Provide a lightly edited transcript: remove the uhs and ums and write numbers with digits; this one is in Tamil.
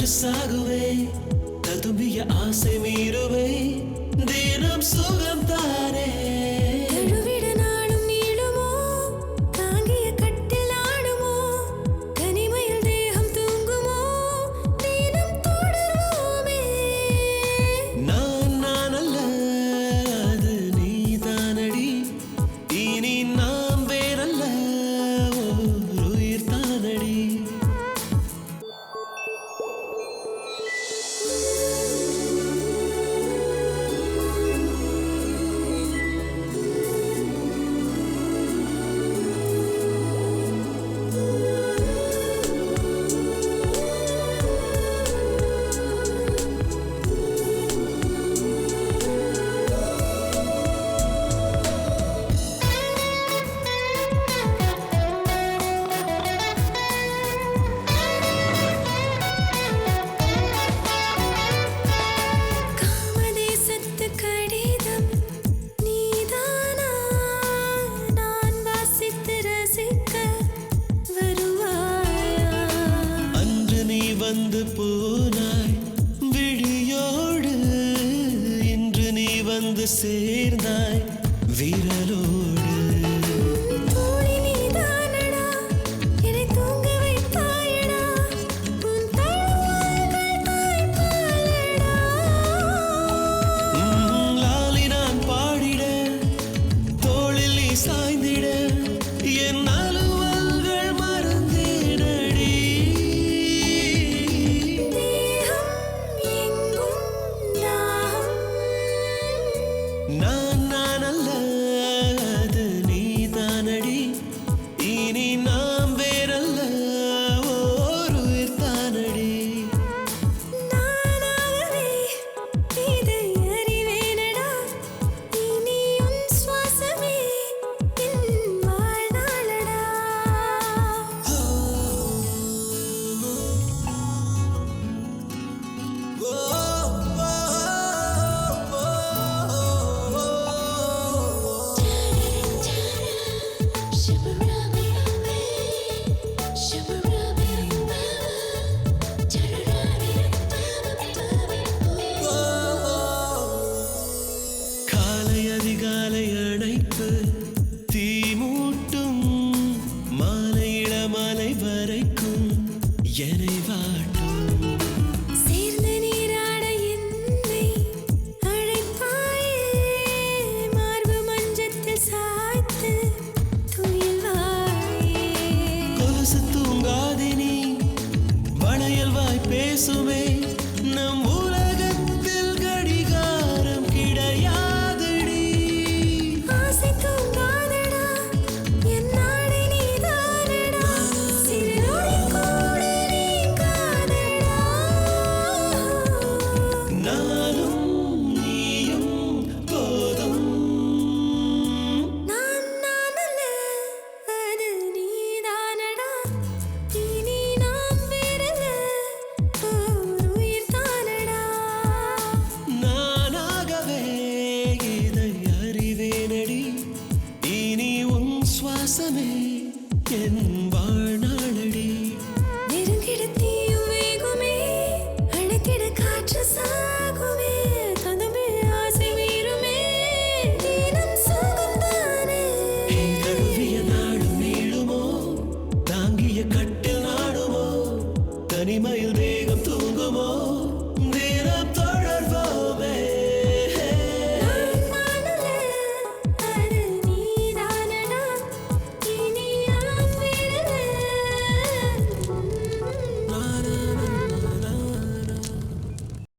காற்று சாகுவே ததும்பிய ஆசை மீறுவே தினம் சுகம் தானே தழுவிட நாடும் நீளுமோ தாங்கிய கட்டில் ஆடுமோ தனிமையில் தேகம் தூங்குமோ தினம் தொடருவோமே நான் அல்ல அது நீதானடி இனி நாம் வேறல்ல ஓர் உயிர் தானடி காமதேசத்து கடிதம் நீதானா நான் வாசித்து ரசிக்க வருவாயா அன்று நீ வந்து போனாய் விழியோடு இன்று நீ வந்து சேர்ந்தாய் விரலோடு தோழி நீதானடா என்னை தூங்க வைத்தாயடா உன் தழுவல்கள் தாய்ப்பாலடா லாலி நான் பாடிட தோளில் நீ சாய்ந்திட என் அலுவல்கள் மறந்தேனடி தேகம் எங்கும் தாகம் நான் அல்ல அது நீதானடி இனி நாம் வேறல்ல ஓர் உயிர் தானடி நானாகவே இதை அறிவேனடா இனி உன் சுவாசமே என் வாழ்நாளடா காலை அதிகாலை அணைப்பு தீ மூட்டும் மாலை இளமாலை வரைக்கும் என்னை வாட்டும் சேர்ந்த நீராட என்னை அழைப்பாயே மார்பு மஞ்சத்தில் சாய்த்து துயில்வாயே கொலுசு தூங்காதே நீ வளையல் வாய் பேசுமே நம் உலகத்தில் கடிகாரம் கிடையாதடி ஆசை தூங்காதடா என் நாடை நீதானடா சிறு நொடி கூட நீங்காதடா நானும் நீயும் போதும் நான் அல்ல அது நீதானடா இனி நாம் வேறல்ல ஓர் உயிர் தானடா நானாகவே இதை அறிவேனடி இனி உன் சுவாசமே என் வாழ்நாளடி நெருங்கிட தீயும் வேகுமே அணைத்திட காற்று சாகுமே ததும்பி ஆசை மீறுமே தினம் சுகம் தானே தழுவிய நாடும் நீளுமோ தாங்கிய கட்டில் நாடுமோ தனிமையில் தேகம் தூங்குமோ